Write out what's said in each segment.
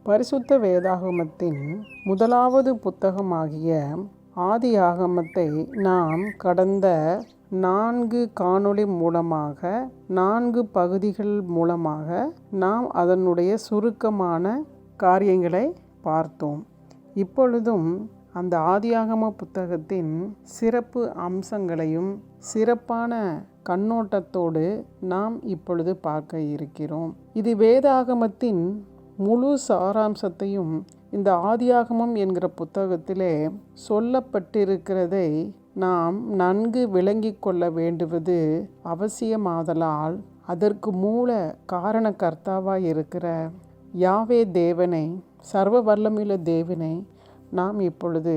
பரிசுத்த வேதாகமத்தின் முதலாவது புத்தகமாகிய ஆதியாகமத்தை நாம் கடந்த 4 காணொளி மூலமாக 4 பகுதிகள் மூலமாக நாம் அதனுடைய சுருக்கமான காரியங்களை பார்த்தோம். இப்பொழுதும் அந்த ஆதியாகம புத்தகத்தின் சிறப்பு அம்சங்களையும் சிறப்பான கண்ணோட்டத்தோடு நாம் இப்பொழுது பார்க்க இருக்கிறோம். இது வேதாகமத்தின் முழு சாராம்சத்தையும் இந்த ஆதியாகமம் என்கிற புத்தகத்திலே சொல்லப்பட்டிருக்கிறதை நாம் நன்கு விளங்கி கொள்ள வேண்டுவது அவசியமாதலால் அதற்கு மூல காரணகர்த்தாவாய் இருக்கிற யாவே தேவனை, சர்வ வல்லமையுள்ள தேவனை நாம் இப்பொழுது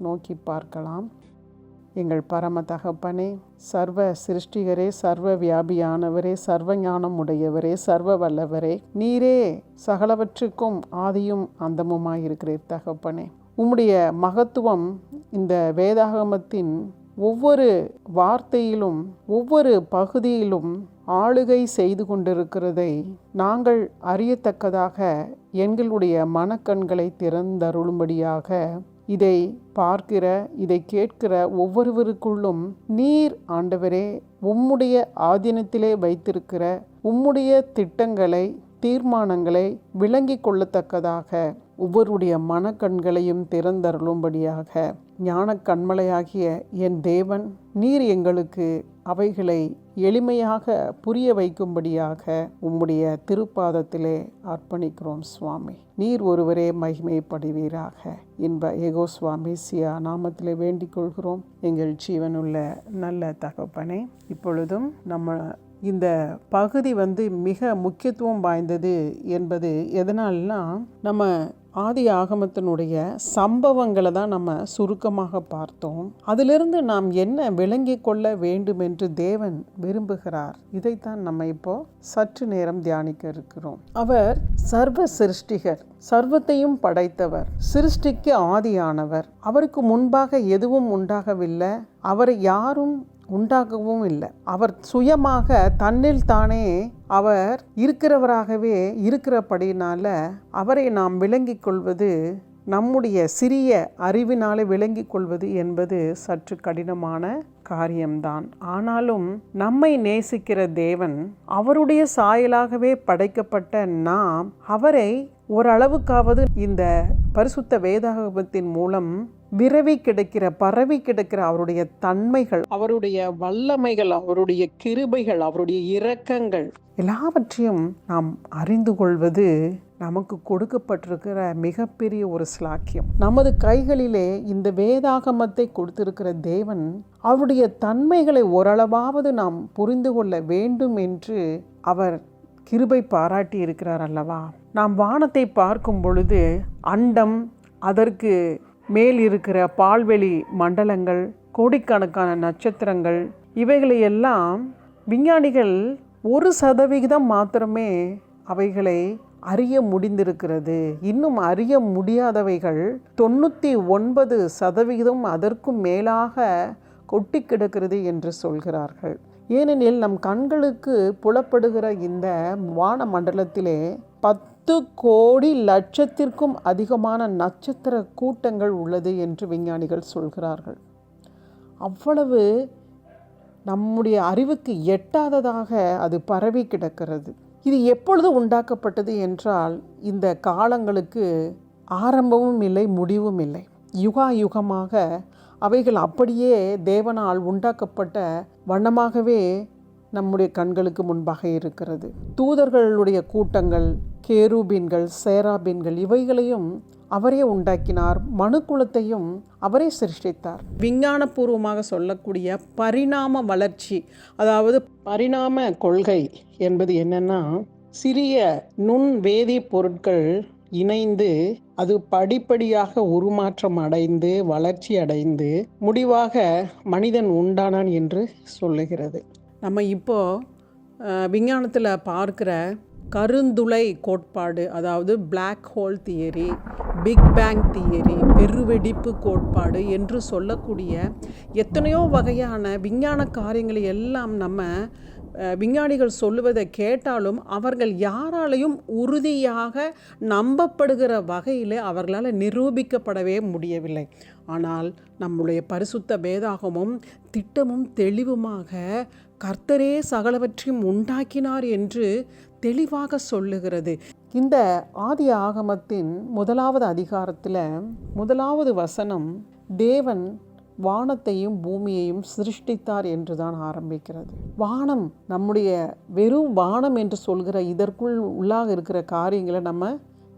நோக்கி பார்க்கலாம். எங்கள் பரம தகப்பனே, சர்வ சிருஷ்டிகரே, சர்வ வியாபியானவரே, சர்வ ஞானம் உடையவரே, சர்வ வல்லவரே, நீரே சகலவற்றுக்கும் ஆதியும் அந்தமுமாயிருக்கிறீர் தகப்பனே. உம்முடைய மகத்துவம் இந்த வேதாகமத்தின் ஒவ்வொரு வார்த்தையிலும் ஒவ்வொரு பகுதியிலும் ஆளுகை செய்து கொண்டிருக்கிறதை நாங்கள் அறியத்தக்கதாக எங்களுடைய மனக்கண்களை திறந்தருளும்படியாக இதை பார்க்கிற, இதை கேட்கிற ஒவ்வொருவருக்குள்ளும் நீர் ஆண்டவரே உம்முடைய ஆதீனத்திலே வைத்திருக்கிற உம்முடைய திட்டங்களை, தீர்மானங்களை விளங்கி கொள்ளத்தக்கதாக ஒவ்வொருடைய மனக்கண்களையும் திறந்தருளும்படியாக ஞான கண்மலையாகிய என் தேவன் நீர் எங்களுக்கு அவைகளை எளிமையாக புரிய வைக்கும்படியாக உம்முடைய திருப்பாதத்திலே அர்ப்பணிக்கிறோம் சுவாமி. நீர் ஒருவரே மகிமைப்படுவீராக. இன்ப ஏகோ சுவாமி சியா நாமத்திலே வேண்டிக் கொள்கிறோம் எங்கள் ஜீவனுள்ள நல்ல தகப்பனே. இப்பொழுதும் நம்ம இந்த பகுதி மிக முக்கியத்துவம் வாய்ந்தது என்பது எதனால்னா, நம்ம ஆதி ஆகமத்தினுடைய சம்பவங்களை தான் நம்ம சுருக்கமாக பார்த்தோம். அதிலிருந்து நாம் என்ன விளங்கி கொள்ள வேண்டும் என்று தேவன் விரும்புகிறார், இதைத்தான் நம்ம இப்போ சற்று நேரம் தியானிக்க இருக்கிறோம். அவர் சர்வ சிருஷ்டிகர், சர்வத்தையும் படைத்தவர், சிருஷ்டிக்கு ஆதியானவர். அவருக்கு முன்பாக எதுவும் உண்டாகவில்லை, அவரை யாரும் உண்டாகவும் இல்லை. அவர் சுயமாக தன்னில் தானே அவர் இருக்கிறவராகவே இருக்கிறபடினால அவரை நாம் விளங்கி கொள்வது, நம்முடைய சிறிய அறிவினாலே விளங்கி கொள்வது என்பது சற்று கடினமான காரியம்தான். ஆனாலும் நம்மை நேசிக்கிற தேவன், அவருடைய சாயலாகவே படைக்கப்பட்ட நாம் அவரை ஓரளவுக்காவது இந்த பரிசுத்த வேதாகமத்தின் மூலம் விரவி கிடக்கிற, பரவி கிடக்கிற அவருடைய தன்மைகள், அவருடைய வல்லமைகள், அவருடைய கிருபைகள், அவருடைய இரக்கங்கள் எல்லாவற்றையும் நாம் அறிந்து கொள்வது நமக்கு கொடுக்கப்பட்டிருக்கிற மிகப்பெரிய ஒரு ஸ்லாக்கியம். நமது கைகளிலே இந்த வேதாகமத்தை கொடுத்திருக்கிற தேவன் அவருடைய தன்மைகளை ஓரளவாவது நாம் புரிந்து கொள்ள வேண்டும் என்று அவர் கிருபை பாராட்டி இருக்கிறார் அல்லவா. நாம் வானத்தை பார்க்கும் பொழுது அண்டம், அதற்கு மேல் இருக்கிற பால்வெளி மண்டலங்கள், கோடிக்கணக்கான நட்சத்திரங்கள், இவைகளையெல்லாம் விஞ்ஞானிகள் 1% மாத்திரமே அவைகளை அறிய முடிந்திருக்கிறது. இன்னும் அறிய முடியாதவைகள் 99% அதற்கும் மேலாக கொட்டி கிடக்கிறது என்று சொல்கிறார்கள். ஏனெனில் நம் கண்களுக்கு புலப்படுகிற இந்த வான மண்டலத்திலே 10 கோடி லட்சத்திற்கும் அதிகமான நட்சத்திர கூட்டங்கள் உள்ளது என்று விஞ்ஞானிகள் சொல்கிறார்கள். அவ்வளவு நம்முடைய அறிவுக்கு எட்டாததாக அது பரவி கிடக்கிறது. இது எப்பொழுது உண்டாக்கப்பட்டது என்றால், இந்த காலங்களுக்கு ஆரம்பமும் இல்லை, முடிவும் இல்லை. யுகா யுகமாக அவைகள் அப்படியே தேவனால் உண்டாக்கப்பட்ட வண்ணமாகவே நம்முடைய கண்களுக்கு முன்பாக இருக்கிறது. தூதர்களுடைய கூட்டங்கள், கேருபீன்கள், சேராபீன்கள் இவைகளையும் அவரே உண்டாக்கினார். மனுக்குலத்தையும் அவரே சிருஷ்டித்தார். விஞ்ஞானபூர்வமாக சொல்லக்கூடிய பரிணாம வளர்ச்சி, அதாவது பரிணாம கொள்கை என்பது என்னன்னா, சிறிய நுண் வேதி பொருட்கள் இணைந்து அது படிப்படியாக உருமாற்றம் அடைந்து வளர்ச்சி அடைந்து முடிவாக மனிதன் உண்டானான் என்று சொல்லுகிறது. நம்ம இப்போ விஞ்ஞானத்தில் பார்க்கிற கருந்துளை கோட்பாடு, அதாவது black hole theory, big bang theory, பெருவெடிப்பு கோட்பாடு என்று சொல்லக்கூடிய எத்தனையோ வகையான விஞ்ஞான காரியங்களை எல்லாம் நம்ம விஞ்ஞானிகள் சொல்லுவதை கேட்டாலும் அவர்கள் யாராலையும் உறுதியாக நம்பப்படுகிற வகையில் அவர்களால் நிரூபிக்கப்படவே முடியவில்லை. ஆனால் நம்முடைய பரிசுத்த வேதாகமும் திட்டமும் தெளிவுமாக கர்த்தரே சகலவற்றையும் உண்டாக்கினார் என்று தெளிவாக சொல்லுகிறது. இந்த ஆதி ஆகமத்தின் 1வது அதிகாரத்தில் 1வது வசனம் தேவன் வானத்தையும் பூமியையும் சிருஷ்டித்தார் என்று தான் ஆரம்பிக்கிறது. வானம், நம்முடைய வெறும் வானம் என்று சொல்கிற இதற்குள் உள்ளாக இருக்கிற காரியங்களை நம்ம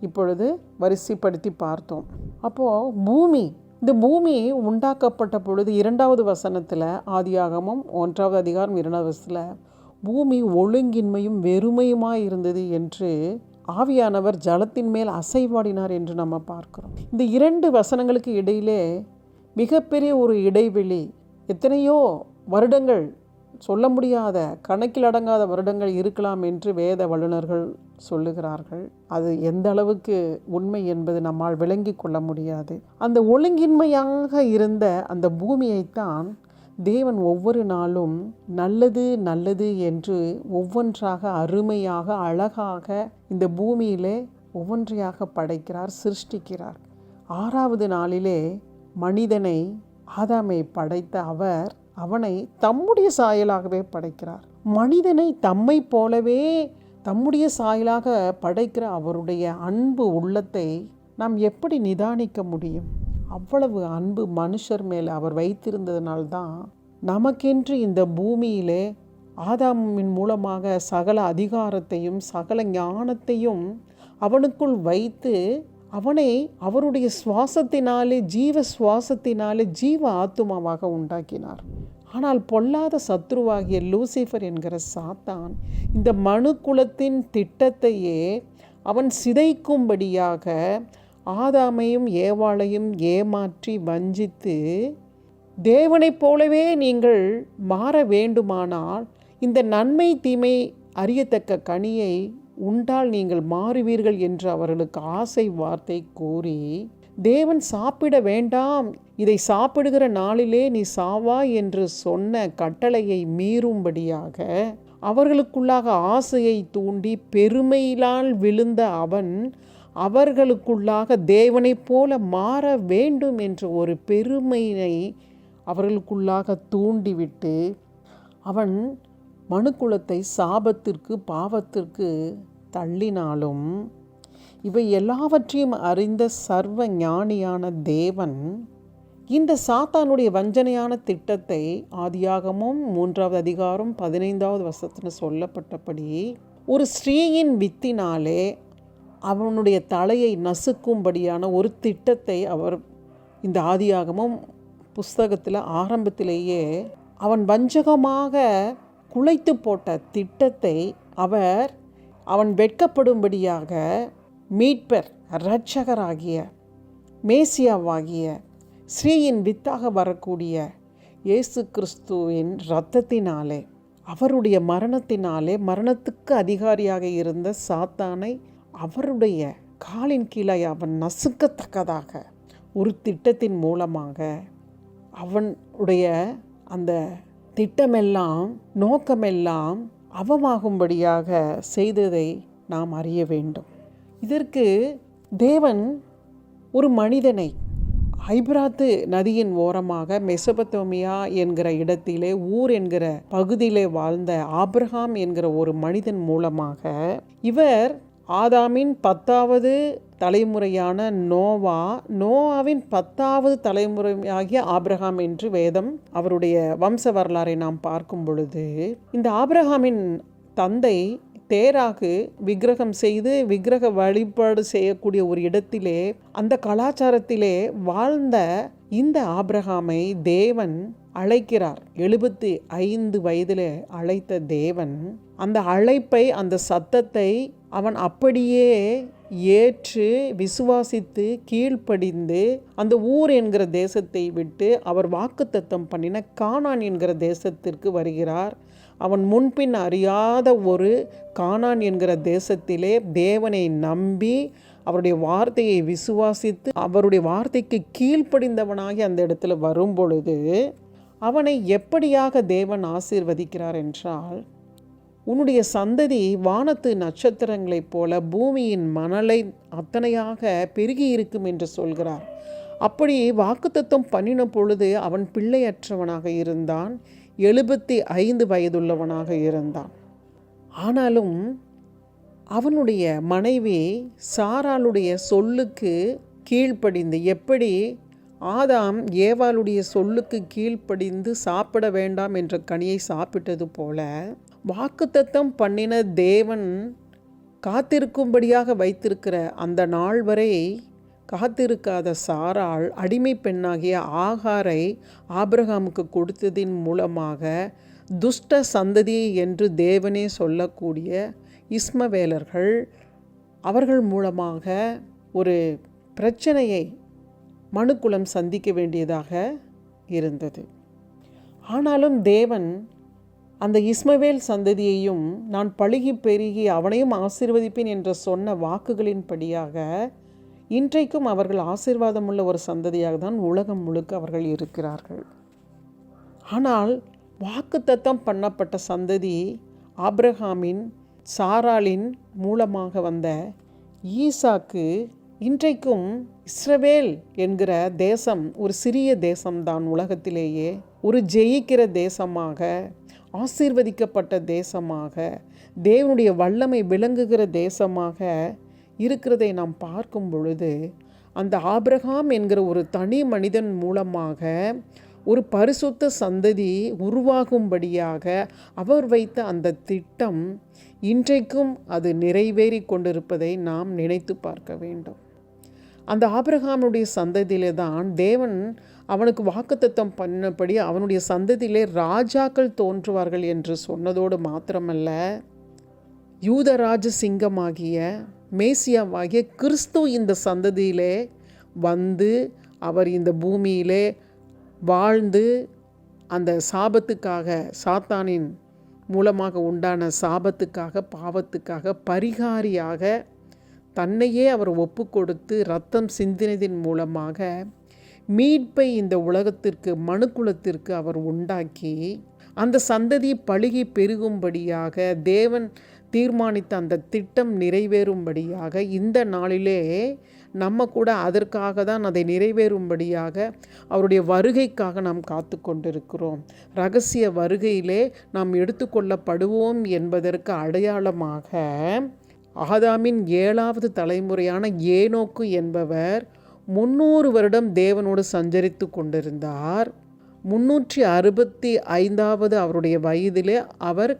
இப்பொழுது வரிசைப்படுத்தி பார்த்தோம். அப்போது பூமி, இந்த பூமி உண்டாக்கப்பட்ட பொழுது 2வது வசனத்தில் ஆதியாகமம் 1வது அதிகாரம் 2வது வசனத்தில் பூமி ஒழுங்கின்மையும் வெறுமையுமாய் இருந்தது என்று ஆவியானவர் ஜலத்தின் மேல் அசைவாடினார் என்று நம்ம பார்க்கிறோம். இந்த 2 வசனங்களுக்கு இடையிலே மிகப்பெரிய ஒரு இடைவெளி, எத்தனையோ வருடங்கள், சொல்ல முடியாத கணக்கில் அடங்காத வருடங்கள் இருக்கலாம் என்று வேத வல்லுநர்கள் சொல்லுகிறார்கள். அது எந்த அளவுக்கு உண்மை என்பது நம்மால் விளங்கி கொள்ள முடியாது. அந்த ஒழுங்கின்மையாக இருந்த அந்த பூமியைத்தான் தேவன் ஒவ்வொரு நாளும் நல்லது நல்லது என்று ஒவ்வொன்றாக அருமையாக அழகாக இந்த பூமியிலே ஒவ்வொன்றையாக படைக்கிறார், சிருஷ்டிக்கிறார். 6வது நாளிலே மனிதனை, ஆதாமை படைத்த அவர் அவனை தம்முடைய சாயலாகவே படைக்கிறார். மனிதனை தம்மை போலவே தம்முடைய சாயலாக படைக்கிற அவருடைய அன்பு உள்ளத்தை நாம் எப்படி நிதானிக்க முடியும்? அவ்வளவு அன்பு மனுஷர் மேல் அவர் வைத்திருந்ததனால்தான் நமக்கென்று இந்த பூமியிலே ஆதாமின் மூலமாக சகல அதிகாரத்தையும் சகல ஞானத்தையும் அவனுக்குள் வைத்து அவனை அவருடைய சுவாசத்தினாலே, ஜீவ சுவாசத்தினாலே ஜீவ ஆத்துமாவாக உண்டாக்கினார். ஆனால் பொல்லாத சத்ருவாகிய லூசிஃபர் என்கிற சாத்தான் இந்த மனு குலத்தின் திட்டத்தையே அவன் சிதைக்கும்படியாக ஆதாமையும் ஏவாளையும் ஏமாற்றி வஞ்சித்து, தேவனைப் போலவே நீங்கள் மாற வேண்டுமானால் இந்த நன்மை தீமை அறியத்தக்க கனியை உண்டால் நீங்கள் மாறுவீர்கள் என்று அவர்களுக்கு ஆசை வார்த்தை கூறி, தேவன் சாப்பிட வேண்டாம், இதை சாப்பிடுகிற நாளிலே நீ சாவாய் என்று சொன்ன கட்டளையை மீறும்படியாக அவர்களுக்குள்ளாக ஆசையை தூண்டி பெருமையினால் விழுந்த அவன் அவர்களுக்குள்ளாக தேவனைப் போல மாற வேண்டும் என்ற ஒரு பெருமையை அவர்களுக்குள்ளாக தூண்டிவிட்டு அவன் மனுக்குலத்தை சாபத்திற்கு பாவத்திற்கு தள்ளினாலும் இவை எல்லாவற்றையும் அறிந்த சர்வ ஞானியான தேவன் இந்த சாத்தானுடைய வஞ்சனையான திட்டத்தை ஆதியாகமும் 3வது அதிகாரம் 15வது வசனத்தில் சொல்லப்பட்டபடி ஒரு ஸ்ரீயின் வித்தினாலே அவனுடைய தலையை நசுக்கும்படியான ஒரு திட்டத்தை அவர் இந்த ஆதியாகமும் புஸ்தகத்தில் ஆரம்பத்திலேயே அவன் வஞ்சகமாக குலைத்து போட்ட திட்டத்தை அவன் வெட்கப்படும்படியாக மீட்பர், இரட்சகராகிய, மேசியாவாகிய, ஸ்ரீயின் வித்தாக வரக்கூடிய இயேசு கிறிஸ்துவின் இரத்தத்தினாலே, அவருடைய மரணத்தினாலே மரணத்துக்கு அதிகாரியாக இருந்த சாத்தானை அவருடைய காலின் கீழே அவன் நசுக்கத்தக்கதாக ஒரு திட்டத்தின் மூலமாக அவனுடைய அந்த திட்டமெல்லாம் நோக்கமெல்லாம் அவமாகும்படியாக செய்ததை நாம் அறிய வேண்டும். இதற்கு தேவன் ஒரு மனிதனை ஐபிராத்து நதியின் ஓரமாக மெசொப்பொத்தேமியா என்கிற இடத்திலே, ஊர் என்கிற பகுதியிலே வாழ்ந்த ஆபிரகாம் என்கிற ஒரு மனிதன் மூலமாக, இவர் ஆதாமின் 10வது தலைமுறையான நோவாவின் 10வது தலைமுறையாகிய ஆபிரகாம் என்று வேதம் அவருடைய வம்ச வரலாறை நாம் பார்க்கும் பொழுது, இந்த ஆபிரகாமின் தந்தை தேராகு விக்கிரகம் செய்து விக்கிரக வழிபாடு செய்யக்கூடிய ஒரு இடத்திலே, அந்த கலாச்சாரத்திலே வாழ்ந்த இந்த ஆபிரகாமை தேவன் அழைக்கிறார். 75 வயதில் அழைத்த தேவன் அந்த அழைப்பை, அந்த சத்தத்தை அவன் அப்படியே ஏற்று விசுவாசித்து கீழ்ப்படிந்து அந்த ஊர் என்கிற தேசத்தை விட்டு அவர் வாக்குத்தத்தம் பண்ணின கானான் என்கிற தேசத்திற்கு வருகிறார். அவன் முன்பின் அறியாத ஒரு கானான் என்கிற தேசத்திலே தேவனை நம்பி அவருடைய வார்த்தையை விசுவாசித்து அவருடைய வார்த்தைக்கு கீழ்ப்படிந்தவனாகி அந்த இடத்துல வரும் பொழுது அவனை எப்படியாக தேவன் ஆசீர்வதிக்கிறார் என்றால், உன்னுடைய சந்ததி வானத்து நட்சத்திரங்களைப் போல பூமியின் மணலை அத்தனையாக பெருகி இருக்கும் என்று சொல்கிறார். அப்படி வாக்குத்தத்தம் பண்ணின பொழுது அவன் பிள்ளையற்றவனாக இருந்தான், 75 வயதுள்ளவனாக இருந்தான். ஆனாலும் அவனுடைய மனைவி சாராளுடைய சொல்லுக்கு கீழ்ப்படிந்து, எப்படி ஆதாம் ஏவாளுடைய சொல்லுக்கு கீழ்ப்படிந்து சாப்பிட வேண்டாம் என்ற கனியை சாப்பிட்டது போல, வாக்குத்தத்தம் பண்ணின தேவன் காத்திருக்கும்படியாக வைத்திருக்கிற அந்த நாள் வரை காத்திருக்காத சாராள் அடிமை பெண்ணாகிய ஆகாரை ஆபிரகாமுக்கு கொடுத்ததின் மூலமாக துஷ்ட சந்ததி என்று தேவனே சொல்லக்கூடிய இஸ்மவேலர்கள் அவர்கள் மூலமாக ஒரு பிரச்சனையை மனுக்குலம் சந்திக்க வேண்டியதாக இருந்தது. ஆனாலும் தேவன் அந்த இஸ்மவேல் சந்ததியையும் நான் பழுகி பெருகி அவனையும் ஆசீர்வதிப்பேன் என்று சொன்ன வாக்குகளின்படியாக இன்றைக்கும் அவர்கள் ஆசீர்வாதமுள்ள ஒரு சந்ததியாக தான் உலகம் முழுக்க அவர்கள் இருக்கிறார்கள். ஆனால் வாக்குத்தத்தம் பண்ணப்பட்ட சந்ததி ஆபிரகாமின் சாராளின் மூலமாக வந்த ஈசாக்கு இன்றைக்கும் இஸ்ரவேல் என்கிற தேசம் ஒரு சிறிய தேசம்தான், உலகத்திலேயே ஒரு ஜெயிக்கிற தேசமாக, ஆசீர்வதிக்கப்பட்ட தேசமாக, தேவனுடைய வல்லமை விளங்குகிற தேசமாக இருக்கிறதை நாம் பார்க்கும் பொழுது, அந்த ஆபிரகாம் என்கிற ஒரு தனி மனிதன் மூலமாக ஒரு பரிசுத்த சந்ததி உருவாகும்படியாக அவர் வைத்த அந்த திட்டம் இன்றைக்கும் அது நிறைவேறி கொண்டிருப்பதை நாம் நினைத்து பார்க்க வேண்டும். அந்த ஆபிரகாமுடைய சந்ததியிலே தான் தேவன் அவனுக்கு வாக்குத்தத்தம் பண்ணபடி அவனுடைய சந்ததியிலே ராஜாக்கள் தோன்றுவார்கள் என்று சொன்னதோடு மாத்திரமல்ல, யூதராஜ சிங்கமாகிய மேசியாவாகிய கிறிஸ்து இந்த சந்ததியிலே வந்து அவர் இந்த பூமியிலே வாழ்ந்து அந்த சாபத்துக்காக, சாத்தானின் மூலமாக உண்டான சாபத்துக்காக, பாவத்துக்காக பரிகாரியாக தன்னையே அவர் ஒப்பு கொடுத்து இரத்தம் சிந்தினதின் மூலமாக மீட்பை இந்த உலகத்திற்கு, மனுக்குலத்திற்கு அவர் உண்டாக்கி அந்த சந்ததி பழுகி பெருகும்படியாக தேவன் தீர்மானித்த அந்த திட்டம் நிறைவேறும்படியாக இந்த நாளிலே நம்ம கூட அதற்காக தான் அதை நிறைவேறும்படியாக அவருடைய வருகைக்காக நாம் காத்து கொண்டிருக்கிறோம். இரகசிய வருகையிலே நாம் எடுத்துக்கொள்ளப்படுவோம் என்பதற்கு அடையாளமாக ஆதாமின் 7வது தலைமுறையான ஏனோக்கு என்பவர் 300 வருடம் தேவனோடு சஞ்சரித்து கொண்டிருந்தார். 365வது அவருடைய வயதிலே அவர்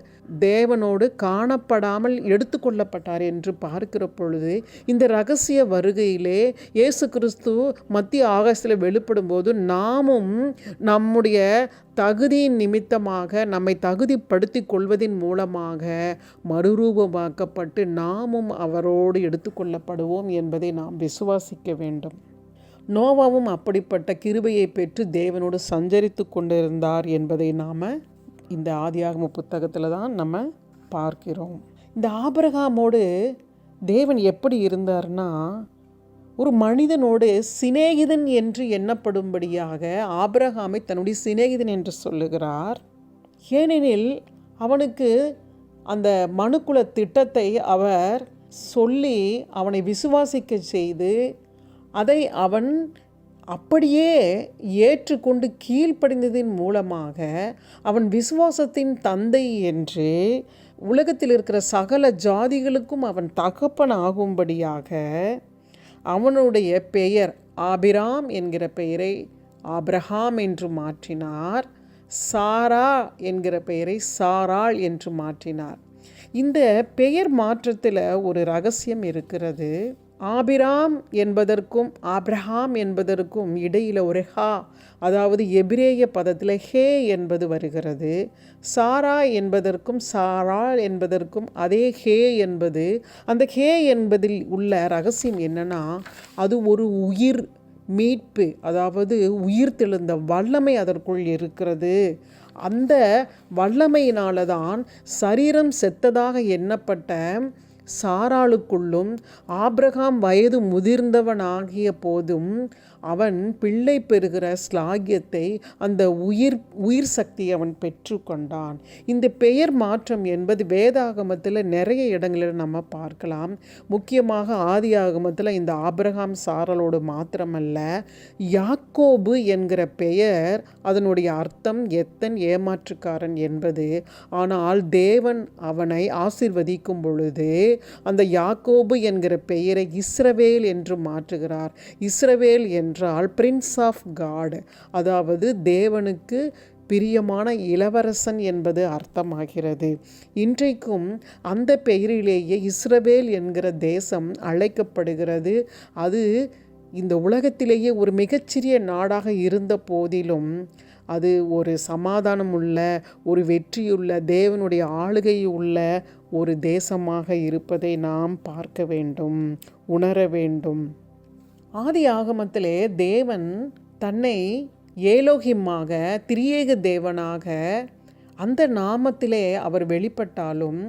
தேவனோடு காணப்படாமல் எடுத்துக்கொள்ளப்பட்டார் என்று பார்க்கிற பொழுது, இந்த இரகசிய வருகையிலே இயேசு கிறிஸ்து மத்திய ஆகாசத்தில் வெளிப்படும் போது நாமும் நம்முடைய தகுதியின் நிமித்தமாக நம்மை தகுதிப்படுத்தி கொள்வதின் மூலமாக மறுரூபமாக்கப்பட்டு நாமும் அவரோடு எடுத்துக்கொள்ளப்படுவோம் என்பதை நாம் விசுவாசிக்க வேண்டும். நோவாவும் அப்படிப்பட்ட கிருபையை பெற்று தேவனோடு சஞ்சரித்து கொண்டிருந்தார் என்பதை நாம் இந்த ஆதியாகம புத்தகத்தில் தான் நம்ம பார்க்கிறோம். இந்த ஆபிரகாமோடு தேவன் எப்படி இருந்தார்னா, ஒரு மனிதனோடு சிநேகிதன் என்று எண்ணப்படும்படியாக ஆபிரகாமை தன்னுடைய சிநேகிதன் என்று சொல்லுகிறார். ஏனெனில் அவனுக்கு அந்த மனுக்குல திட்டத்தை அவர் சொல்லி அவனை விசுவாசிக்க செய்து அதை அவன் அப்படியே ஏற்றுக்கொண்டு கீழ்ப்படிந்ததின் மூலமாக அவன் விசுவாசத்தின் தந்தை என்று உலகத்தில் இருக்கிற சகல ஜாதிகளுக்கும் அவன் தகப்பன் ஆகும்படியாக அவனுடைய பெயர் ஆபிராம் என்கிற பெயரை ஆபிரகாம் என்று மாற்றினார். சாரா என்கிற பெயரை சாராள் என்று மாற்றினார். இந்த பெயர் மாற்றத்தில் ஒரு ரகசியம் இருக்கிறது. ஆபிராம் என்பதற்கும் ஆப்ரஹாம் என்பதற்கும் இடையில் ஒரு ஹா, அதாவது எபிரேய பதத்தில் ஹே என்பது வருகிறது. சாரா என்பதற்கும் சாராள் என்பதற்கும் அதே ஹே என்பது. அந்த ஹே என்பதில் உள்ள ரகசியம் என்னன்னா, அது ஒரு உயிர் மீட்பு, அதாவது உயிர் தெழுந்த வல்லமை அதற்குள் இருக்கிறது. அந்த வல்லமையினால தான் சரீரம் செத்ததாக எண்ணப்பட்ட சாராளுக்குள்ளும் ஆபிரகாம் வயது முதிர்ந்தவனாகிய போதும் அவன் பிள்ளை பெறுகிற ஸ்லாகியத்தை, அந்த உயிர் சக்தியை அவன் பெற்றுக்கொண்டான். இந்த பெயர் மாற்றம் என்பது வேதாகமத்தில் நிறைய இடங்களில் நம்ம பார்க்கலாம். முக்கியமாக ஆதி ஆகமத்தில் இந்த ஆபிரகாம் சாரலோடு மாத்திரமல்ல, யாக்கோபு என்கிற பெயர் அதனுடைய அர்த்தம் எத்தன் ஏமாற்றுக்காரன் என்பது. ஆனால் தேவன் அவனை ஆசீர்வதிக்கும் பொழுது அந்த யாக்கோபு என்கிற பெயரை இஸ்ரவேல் என்று மாற்றுகிறார். இஸ்ரவேல் என்றால் பிரின்ஸ் ஆஃப் காட், அதாவது தேவனுக்கு பிரியமான இளவரசன் என்பது அர்த்தமாகிறது. இன்றைக்கும் அந்த பெயரிலேயே இஸ்ரவேல் என்கிற தேசம் அழைக்கப்படுகிறது. அது இந்த உலகத்திலேயே ஒரு மிகச்சிறிய நாடாக இருந்த போதிலும் அது ஒரு சமாதானம் உள்ள, ஒரு வெற்றியுள்ள, தேவனுடைய ஆளுகை உள்ள ஒரு தேசமாக இருப்பதை நாம் பார்க்க வேண்டும், உணர வேண்டும். ஆதி ஆகமத்திலே தேவன் தன்னை ஏலோகிமாக, திரியேக தேவனாக அந்த நாமத்திலே அவர் வெளிப்பட்டாலும்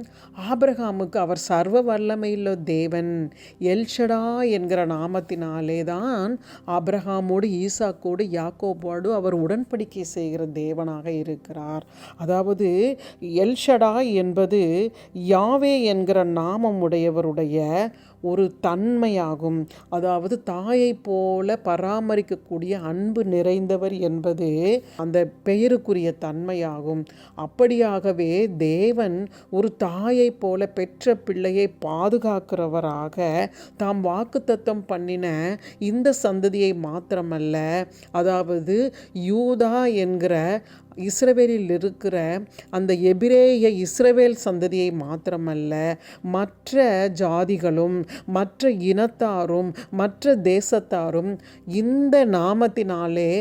ஆபிரகாமுக்கு அவர் சர்வ வல்லமையுள்ள தேவன் எல்ஷடா என்கிற நாமத்தினாலே தான் ஆபிரகாமோடு, ஈசாக்கோடு, யாக்கோபோடு அவர் உடன்படிக்கை செய்கிற தேவனாக இருக்கிறார். அதாவது எல்ஷடா என்பது யாவே என்கிற நாமம் உடையவருடைய ஒரு தன்மையாகும். அதாவது தாயை போல பராமரிக்கக்கூடிய அன்பு நிறைந்தவர் என்பது அந்த பெயருக்குரிய தன்மையாகும். அப்படியாகவே தேவன் ஒரு தாயை போல பெற்ற பிள்ளையை பாதுகாக்கிறவராக தாம் வாக்குத்தத்தம் பண்ணின இந்த சந்ததியை மாத்திரமல்ல, அதாவது யூதா என்கிற இஸ்ரவேலில் இருக்கிற அந்த எபிரேய இஸ்ரவேல் சந்ததியை மாத்திரமல்ல, மற்ற ஜாதிகளும் மற்ற இனத்தாரும் மற்ற தேசத்தாரும் இந்த நாமத்தினாலே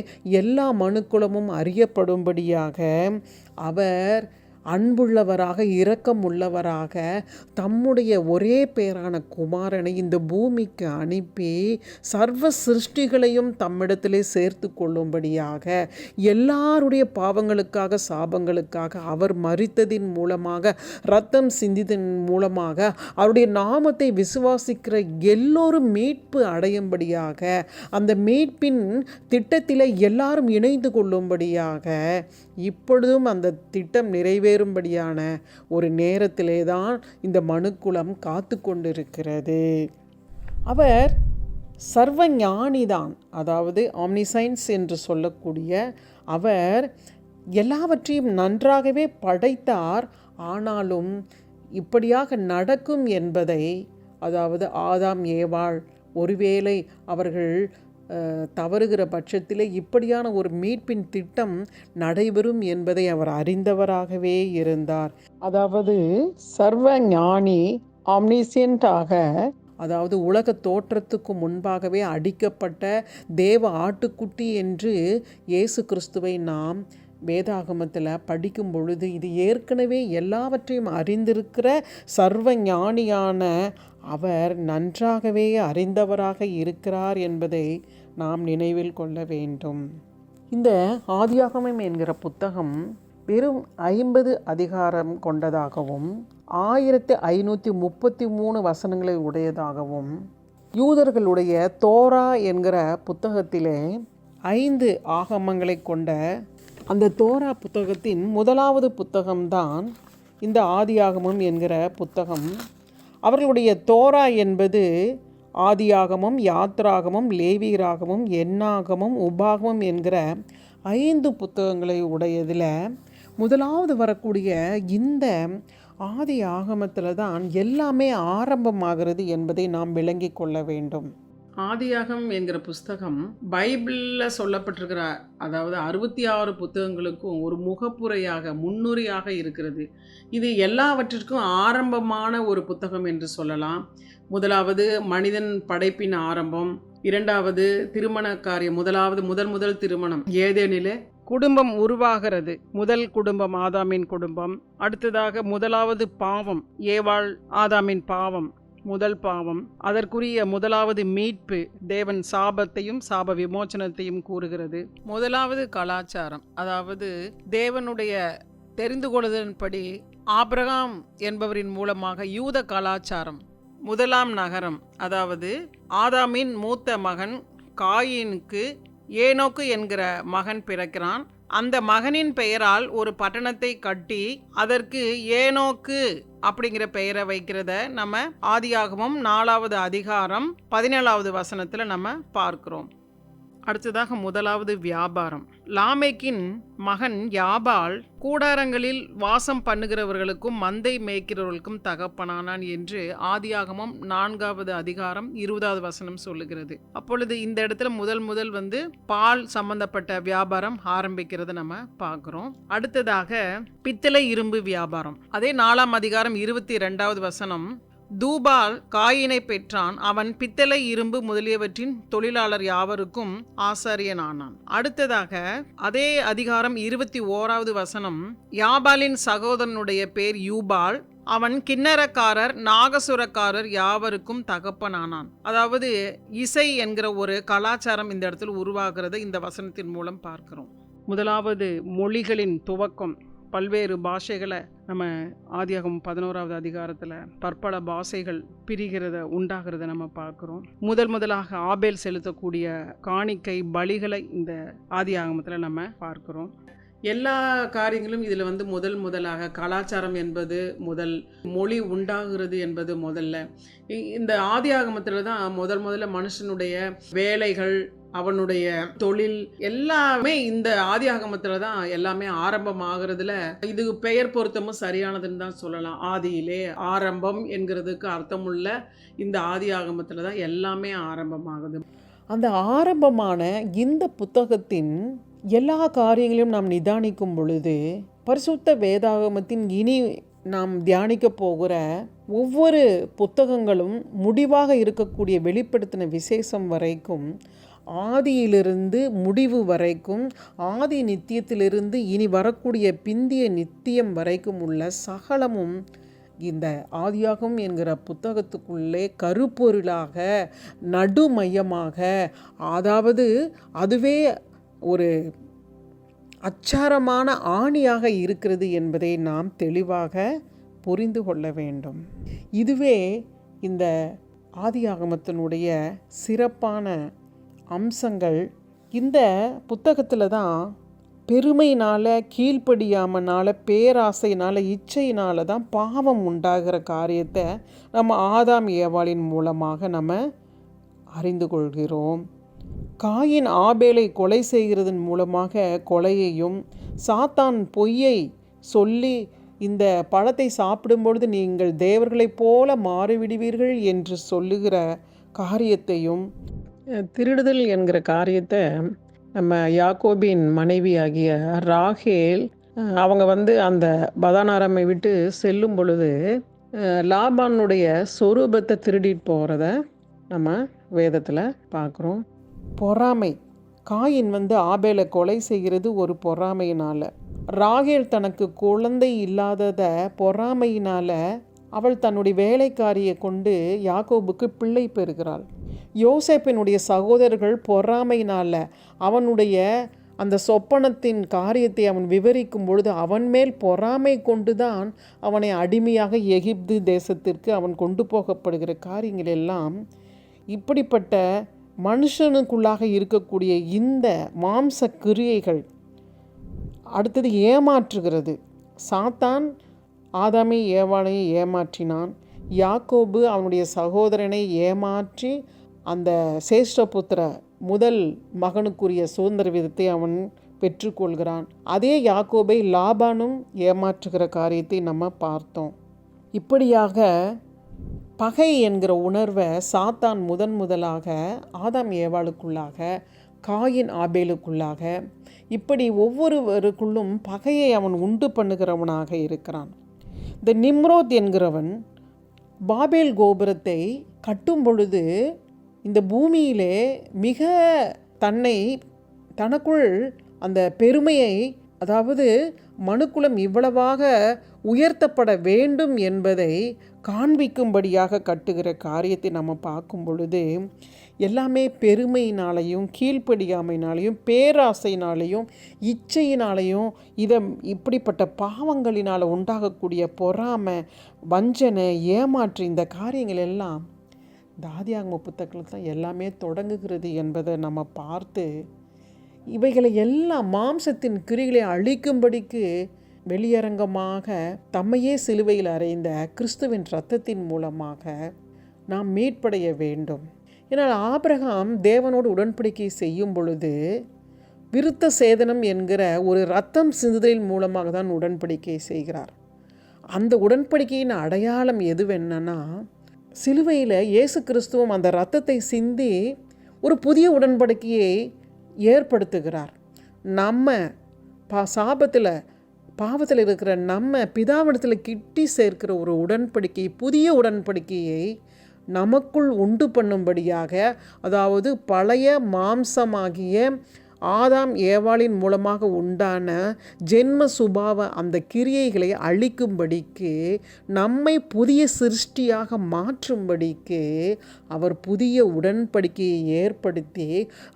எல்லா மனுக்குலமும் அறியப்படும்படியாக அவர் அன்புள்ளவராக, இரக்கம் உள்ளவராக தம்முடைய ஒரே பேரான குமாரனை இந்த பூமிக்கு அனுப்பி சர்வ சிருஷ்டிகளையும் தம்மிடத்திலே சேர்த்து கொள்ளும்படியாக, எல்லாருடைய பாவங்களுக்காக, சாபங்களுக்காக அவர் மரித்ததின் மூலமாக, இரத்தம் சிந்திதன் மூலமாக அவருடைய நாமத்தை விசுவாசிக்கிற எல்லோரும் மீட்பு அடையும்படியாக, அந்த மீட்பின் திட்டத்தில் எல்லாரும் இணைந்து கொள்ளும்படியாக இப்பொழுதும் அந்த திட்டம் நிறைவேறும்படியான ஒரு நேரத்திலே தான் இந்த மனுக்குலம் காத்து கொண்டிருக்கிறது. அவர் சர்வ ஞானிதான், அதாவது ஆம்னிசைன்ஸ் என்று சொல்லக்கூடிய அவர் எல்லாவற்றையும் நன்றாகவே படைத்தார். ஆனாலும் இப்படியாக நடக்கும் என்பதை, அதாவது ஆதாம் ஏவாள் ஒருவேளை அவர்கள் தவறுகிற பட்சத்தில் இப்படியான ஒரு மீட்பின் திட்டம் நடைபெறும் என்பதை அவர் அறிந்தவராகவே இருந்தார். அதாவது சர்வ ஞானி, ஆம்னிசியன்டாக, அதாவது உலக தோற்றத்துக்கு முன்பாகவே அடிக்கப்பட்ட தேவ ஆட்டுக்குட்டி என்று இயேசு கிறிஸ்துவை நாம் வேதாகமத்தில் படிக்கும் பொழுது இது ஏற்கனவே எல்லாவற்றையும் அறிந்திருக்கிற சர்வ ஞானியான அவர் நன்றாகவே அறிந்தவராக இருக்கிறார் என்பதை நாம் நினைவில் கொள்ள வேண்டும். இந்த ஆதியாகமம் என்கிற புத்தகம் வெறும் 50 அதிகாரம் கொண்டதாகவும் 1533 வசனங்களை உடையதாகவும், யூதர்களுடைய தோரா என்கிற புத்தகத்திலே 5 ஆகமங்களை கொண்ட அந்த தோரா புத்தகத்தின் முதலாவது புத்தகம்தான் இந்த ஆதியாகமம் என்கிற புத்தகம். அவர்களுடைய தோரா என்பது ஆதியாகமம், யாத்ராகமம், லேவியராகமம், எண்ணாகமம், உபாகமம் என்கிற 5 புத்தகங்களை உடையதில் முதலாவது வரக்கூடிய இந்த ஆதி ஆகமத்தில் தான் எல்லாமே ஆரம்பமாகிறது என்பதை நாம் விளங்கி கொள்ள வேண்டும். ஆதியாகமம் என்கிற புஸ்தகம் பைபிளில் சொல்லப்பட்டிருக்கிற, அதாவது 66 புத்தகங்களுக்கும் ஒரு முகப்புரையாக, முன்னுரையாக இருக்கிறது. இது எல்லாவற்றிற்கும் ஆரம்பமான ஒரு புத்தகம் என்று சொல்லலாம். முதலாவது மனிதன் படைப்பின் ஆரம்பம், இரண்டாவது திருமண காரியம், முதல் திருமணம் ஏதேனிலே குடும்பம் உருவாகிறது, முதல் குடும்பம் ஆதாமின் குடும்பம். அடுத்ததாக முதலாவது பாவம், ஏவாள் ஆதாமின் பாவம், முதல் பாவம். அதற்குரிய முதலாவது மீட்பு, தேவன் சாபத்தையும் சாப விமோச்சனத்தையும் கூறுகிறது. முதலாவது கலாச்சாரம், அதாவது தேவனுடைய தெரிந்து கொள்வதன்படி ஆபிரகாம் என்பவரின் மூலமாக யூத கலாச்சாரம். முதலாம் நகரம், அதாவது ஆதாமின் மூத்த மகன் காயினுக்கு ஏனோக்கு என்கிற மகன் பிறக்கிறான். அந்த மகனின் பெயரால் ஒரு பட்டணத்தை கட்டி அதற்கு ஏனோக்கு அப்படிங்கிற பெயரை வைக்கிறத நம்ம ஆதியாகமம் 4வது அதிகாரம் 17வது வசனத்தில் நம்ம பார்க்கிறோம். அடுத்ததாக முதலாவது வியாபாரம். லாமேக்கின் மகன் யாபால் கூடாரங்களில் வாசம் பண்ணுகிறவர்களுக்கும் மந்தை மேய்க்கிறவர்களுக்கும் தகப்பனானான் என்று ஆதியாகமம் 4வது அதிகாரம் 20வது வசனம் சொல்லுகிறது. அப்பொழுது இந்த இடத்துல முதல் பால் சம்பந்தப்பட்ட வியாபாரம் ஆரம்பிக்கிறது நம்ம பார்க்கிறோம். அடுத்ததாக பித்தளை இரும்பு வியாபாரம். அதே 4ஆம் அதிகாரம் 22வது வசனம், தூபால் காயினை பெற்றான், அவன் பித்தளை இரும்பு முதலியவற்றின் தொழிலாளர் யாவருக்கும் ஆசாரியனானான். அடுத்ததாக அதே அதிகாரம் 21வது வசனம், யாபாலின் சகோதரனுடைய பேர் யூபால், அவன் கிண்ணறக்காரர் நாகசுரக்காரர் யாவருக்கும் தகப்பனானான். அதாவது இசை என்கிற ஒரு கலாச்சாரம் இந்த இடத்துல உருவாகிறத இந்த வசனத்தின் மூலம் பார்க்கிறோம். முதலாவது மொழிகளின் துவக்கம். பல்வேறு பாஷைகளை நம்ம ஆதியாகமம் 11வது அதிகாரத்தில் பற்பல பாஷைகள் பிரிகிறத உண்டாகிறத நம்ம பார்க்குறோம். முதலாக ஆபேல் செலுத்தக்கூடிய காணிக்கை பலிகளை இந்த ஆதியாகமத்தில் நம்ம பார்க்குறோம். எல்லா காரியங்களும் இதில் முதலாக கலாச்சாரம் என்பது மொழி உண்டாகிறது என்பது முதல்ல. இந்த ஆதியாகமத்தில் தான் முதல்ல மனுஷனுடைய வேலைகள், அவனுடைய தொழில் எல்லாமே இந்த ஆதியாகமத்தில் தான் எல்லாமே ஆரம்பமாகிறதுல இது பெயர் பொருத்தமும் சரியானதுன்னு தான் சொல்லலாம். ஆதியிலே ஆரம்பம் என்கிறதுக்கு அர்த்தமுள்ள இந்த ஆதியாகமத்தில் தான் எல்லாமே ஆரம்பமாகுது. அந்த ஆரம்பமான இந்த புத்தகத்தின் எல்லா காரியங்களையும் நாம் நிதானிக்கும் பொழுது பரிசுத்த வேதாகமத்தின் இனி நாம் தியானிக்க போகிற ஒவ்வொரு புத்தகங்களும் முடிவாக இருக்கக்கூடிய வெளிப்படுத்தின விசேஷம் வரைக்கும், ஆதியிலிருந்து முடிவு வரைக்கும், ஆதி நித்தியத்திலிருந்து இனி வரக்கூடிய பிந்திய நித்தியம் வரைக்கும் உள்ள சகலமும் இந்த ஆதியாகமம் என்கிற புத்தகத்துக்குள்ளே கருப்பொருளாக நடுமையமாக, அதாவது அதுவே ஒரு அச்சாரமான ஆணியாக இருக்கிறது என்பதை நாம் தெளிவாக புரிந்து கொள்ள வேண்டும். இதுவே இந்த ஆதியாகமத்தினுடைய சிறப்பான அம்சங்கள். இந்த புத்தகத்தில் தான் பெருமையினால், கீழ்ப்படியாமனால், பேராசையினால், இச்சையினால் தான் பாவம் உண்டாகிற காரியத்தை நம்ம ஆதாம் ஏவாளின் மூலமாக நம்ம அறிந்து கொள்கிறோம். காயின் ஆபேலை கொலை செய்கிறதன் மூலமாக கொலையையும், சாத்தான் பொய்யை சொல்லி இந்த பழத்தை சாப்பிடும்பொழுது நீங்கள் தேவர்களைப் போல மாறிவிடுவீர்கள் என்று சொல்லுகிற காரியத்தையும், திருடுதல் என்கிற காரியத்தை நம்ம யாக்கோபின் மனைவியாகிய ராகேல் அவங்க அந்த பதானாராமை விட்டு செல்லும் பொழுது லாபானுடைய சொரூபத்தை திருடிட்டு போகிறத நம்ம வேதத்தில் பார்க்குறோம். பொறாமை. காயின் ஆபேலை கொலை செய்கிறது ஒரு பொறாமையினால். ராகேல் தனக்கு குழந்தை இல்லாதத பொறாமையினால் அவள் தன்னுடைய வேலைக்காரியை கொண்டு யாக்கோபுக்கு பிள்ளை பெறுகிறாள். யோசேப்பினுடைய சகோதரர்கள் பொறாமையினால் அவனுடைய அந்த சொப்பனத்தின் காரியத்தை அவன் விவரிக்கும் பொழுது அவன் மேல் பொறாமை கொண்டுதான் அவனை அடிமையாக எகிப்து தேசத்திற்கு அவன் கொண்டு போகப்படுகிற காரியங்கள் எல்லாம் இப்படிப்பட்ட மனுஷனுக்குள்ளாக இருக்கக்கூடிய இந்த மாம்ச கிரியைகள். அடுத்தது ஏமாற்றுகிறது. சாத்தான் ஆதாமை ஏவாளை ஏமாற்றினான். யாக்கோபு அவனுடைய சகோதரனை ஏமாற்றி அந்த சேஷ்டபுத்திர முதல் மகனுக்குரிய சுதந்திர விதத்தை அவன் பெற்றுக்கொள்கிறான். அதே யாக்கோபை லாபானும் ஏமாற்றுகிற காரியத்தை நம்ம பார்த்தோம். இப்படியாக பகை என்கிற உணர்வை சாத்தான் முதலாக ஆதாம் ஏவாளுக்குள்ளாக, காயின் ஆபேலுக்குள்ளாக, இப்படி ஒவ்வொருவருக்குள்ளும் பகையை அவன் உண்டு பண்ணுகிறவனாக இருக்கிறான். இந்த நிம்ரோத் என்கிறவன் பாபேல் கோபுரத்தை கட்டும் பொழுது இந்த பூமியிலே மிக தனக்குள் அந்த பெருமையை, அதாவது மனுக்குலம் இவ்வளவாக உயர்த்தப்பட வேண்டும் என்பதை காண்பிக்கும்படியாக கட்டுகிற காரியத்தை நம்ம பார்க்கும் பொழுது எல்லாமே பெருமையினாலையும், கீழ்ப்படியாமையினாலையும், பேராசையினாலையும், இச்சையினாலையும், இப்படிப்பட்ட பாவங்களினால் உண்டாகக்கூடிய பொறாமை, வஞ்சனை, ஏமாற்று இந்த காரியங்கள் எல்லாம் இந்த ஆதியாகம புத்தகத்தில் தான் எல்லாமே தொடங்குகிறது என்பதை நம்ம பார்த்து, இவைகளை எல்லாம் மாம்சத்தின் கிரிகளை அழிக்கும்படிக்கு வெளியரங்கமாக தம்மையே சிலுவையில் அறைந்த கிறிஸ்துவின் இரத்தத்தின் மூலமாக நாம் மீட்படைய வேண்டும். ஏன்னால் ஆபிரகாம் தேவனோடு உடன்படிக்கை செய்யும் பொழுது விருத்த சேதனம் என்கிற ஒரு இரத்தம் சிந்துதலின் மூலமாக தான் உடன்படிக்கை செய்கிறார். அந்த உடன்படிக்கையின் அடையாளம் எதுவென்னா, சிலுவையில் இயேசு கிறிஸ்துவும் அந்த இரத்தத்தை சிந்தி ஒரு புதிய உடன்படிக்கையை ஏற்படுத்துகிறார். நம்ம பாவத்தில் இருக்கிற நம்ம பிதாவிடத்தில் கிட்டி சேர்க்கிற ஒரு உடன்படிக்கை, புதிய உடன்படிக்கையை நமக்குள் உண்டு பண்ணும்படியாக, அதாவது பழைய மாம்சமாகிய ஆதாம் ஏவாளின் மூலமாக உண்டான ஜென்ம சுபாவ அந்த கிரியைகளை அழிக்கும்படிக்கு, நம்மை புதிய சிருஷ்டியாக மாற்றும்படிக்கு அவர் புதிய உடன்படிக்கையை ஏற்படுத்தி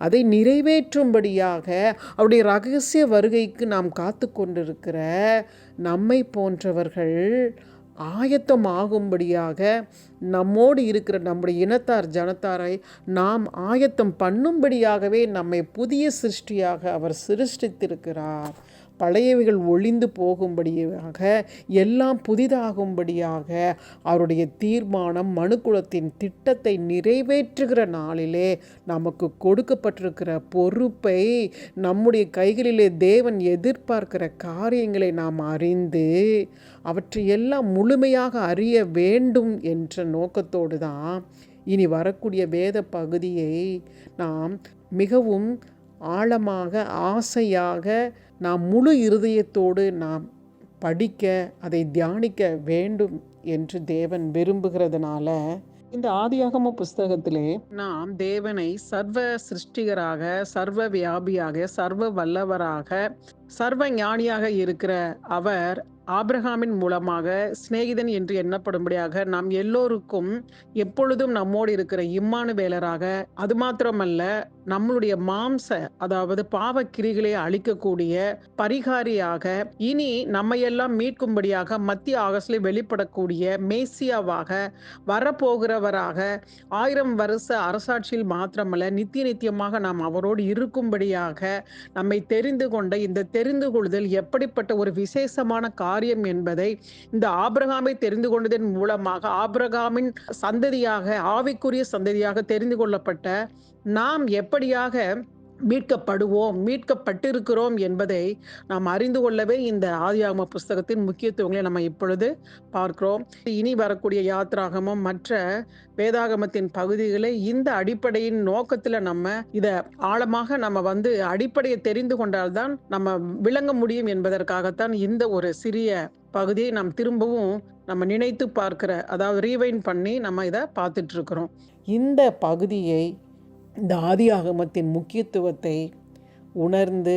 அதை நிறைவேற்றும்படியாக அவருடைய இரகசிய வருகைக்கு நாம் காத்து கொண்டிருக்கிற நம்மை போன்றவர்கள் ஆயத்தமாகும்படியாக, நம்மோடு இருக்கிற நம்முடைய இனத்தார் ஜனத்தாரை நாம் ஆயத்தம் பண்ணும்படியாகவே நம்மை புதிய சிருஷ்டியாக அவர் சிருஷ்டித்திருக்கிறார். பழையவைகள் ஒளிந்து போகும்படியாக, எல்லாம் புதிதாகும்படியாக அவருடைய தீர்மானம், மனுக்குலத்தின் திட்டத்தை நிறைவேற்றுகிற நாளிலே நமக்கு கொடுக்கப்பட்டிருக்கிற பொறுப்பை, நம்முடைய கைகளிலே தேவன் எதிர்பார்க்கிற காரியங்களை நாம் அறிந்து அவற்றையெல்லாம் முழுமையாக அறிய வேண்டும் என்ற நோக்கத்தோடு தான் இனி வரக்கூடிய வேத பகுதியை நாம் மிகவும் ஆழமாக, ஆசையாக, நாம் முழு இருதயத்தோடு நாம் படிக்க, அதை தியானிக்க வேண்டும் என்று தேவன் விரும்புகிறதுனால, இந்த ஆதியாகம புஸ்தகத்திலே நாம் தேவனை சர்வ சிருஷ்டிகராக, சர்வ வியாபியாக, சர்வ வல்லவராக, சர்வ ஞானியாக இருக்கிற அவர் ஆபிரகாமின் மூலமாக சிநேகிதன் என்று எண்ணப்படும்படியாக நாம் எல்லோருக்கும் எப்பொழுதும் நம்மோடு இருக்கிற இம்மானுவேலராக, அது மாத்திரமல்ல நம்மளுடைய மாம்ச, அதாவது பாவ கிரிகளை அழிக்கக்கூடிய பரிகாரியாக, இனி நம்மையெல்லாம் மீட்கும்படியாக மத்திய ஆகஸ்டில் வெளிப்படக்கூடிய மேசியாவாக, வரப்போகிறவராக, 1000 வருஷ அரசாட்சியில் மாத்திரமல்ல நித்திய நித்தியமாக நாம் அவரோடு இருக்கும்படியாக நம்மை தெரிந்து கொண்ட இந்த தெரிந்து கொள்ளுதல் எப்படிப்பட்ட ஒரு விசேஷமான காரியம் என்பதை இந்த ஆபிரகாமை தெரிந்து கொண்டதன் மூலமாக, ஆபிரகாமின் சந்ததியாக, ஆவிக்குரிய சந்ததியாக தெரிந்து கொள்ளப்பட்ட நாம் எப்படியாக மீட்கப்படுவோம், மீட்கப்பட்டிருக்கிறோம் என்பதை நாம் அறிந்து கொள்ளவே இந்த ஆதியாகம புஸ்தகத்தின் முக்கியத்துவங்களை நம்ம இப்பொழுது பார்க்கிறோம். இனி வரக்கூடிய யாத்ராகமம், மற்ற வேதாகமத்தின் பகுதிகளை இந்த அடிப்படையின் நோக்கத்தில் நம்ம இதை ஆழமாக நம்ம அடிப்படையை தெரிந்து கொண்டால்தான் நம்ம விளங்க முடியும் என்பதற்காகத்தான் இந்த ஒரு சிறிய பகுதியை நாம் திரும்பவும் நம்ம நினைத்து பார்க்கிற, அதாவது ரீவைண்ட் பண்ணி நம்ம இதை பார்த்துட்டு இருக்கிறோம். இந்த பகுதியை, இந்த ஆதியாகமத்தின் முக்கியத்துவத்தை உணர்ந்து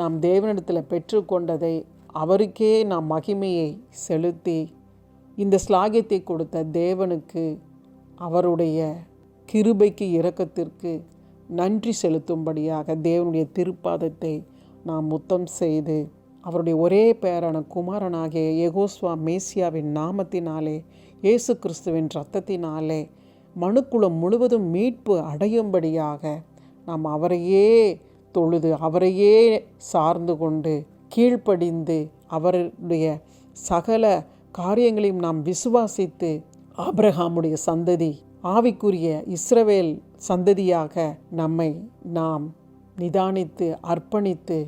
நாம் தேவனிடத்தில் பெற்றுக்கொண்டதை, அவருக்கே நாம் மகிமையை செலுத்தி இந்த ஸ்லாகியத்தை கொடுத்த தேவனுக்கு, அவருடைய கிருபைக்கு, இரக்கத்திற்கு நன்றி செலுத்தும்படியாக தேவனுடைய திருப்பாதத்தை நாம் முத்தம் செய்து, அவருடைய ஒரே பேரான குமாரனாகிய யெகோஸ்வா மேசியாவின் நாமத்தினாலே, இயேசு கிறிஸ்துவின் இரத்தத்தினாலே மனுக்குலம் முழுவதும் மீட்பு அடையும்படியாக நாம் அவரையே தொழுது, அவரையே சார்ந்து கொண்டு, கீழ்ப்படிந்து, அவருடைய சகல காரியங்களையும் நாம் விசுவாசித்து, ஆபிரகாமுடைய சந்ததி, ஆவிக்குரிய இஸ்ரவேல் சந்ததியாக நம்மை நாம் நிதானித்து, அர்ப்பணித்து,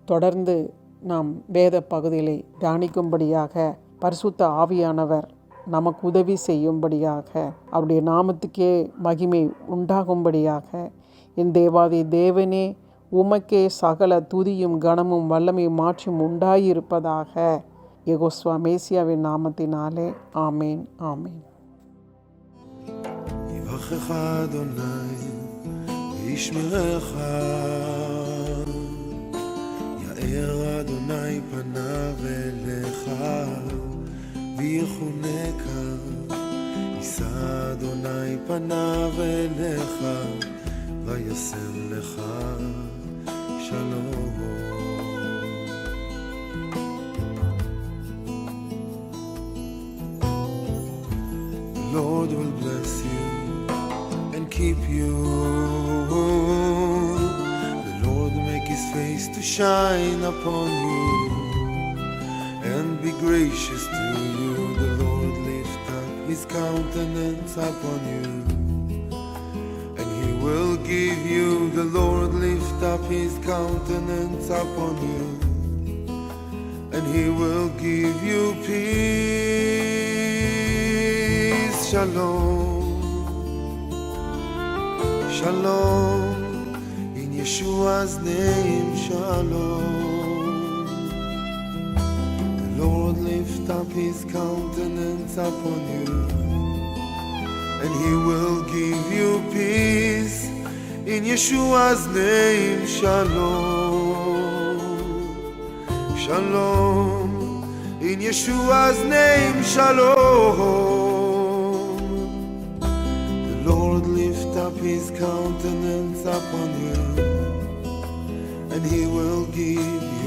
தொடர்ந்து நாம் வேத பகுதிகளை தியானிக்கும்படியாக பரிசுத்த ஆவியானவர் நமக்கு உதவி செய்யும்படியாக, அவருடைய நாமத்துக்கே மகிமை உண்டாகும்படியாக, என் தேவாதி தேவனே, உமக்கே சகல துதியும் கனமும் வல்லமையும் மாற்றும் உண்டாயிருப்பதாக. யெகோஸ்வா மேசியாவின் நாமத்தினாலே ஆமேன், ஆமேன். אדוני פניו אליך ויחונקה, יישא אדוני פניו אליך וישם לך שלום. The Lord will bless you keep you. The Lord make his face to shine upon you and be gracious to you. The Lord lift up his countenance upon you and he will give you. The Lord lift up his countenance upon you and he will give you peace. Shalom, shalom, in Yeshua's name, shalom. The Lord lift up his countenance upon you and he will give you peace. In Yeshua's name, shalom, shalom, in Yeshua's name, shalom. The Lord lift up his countenance upon you and he will give you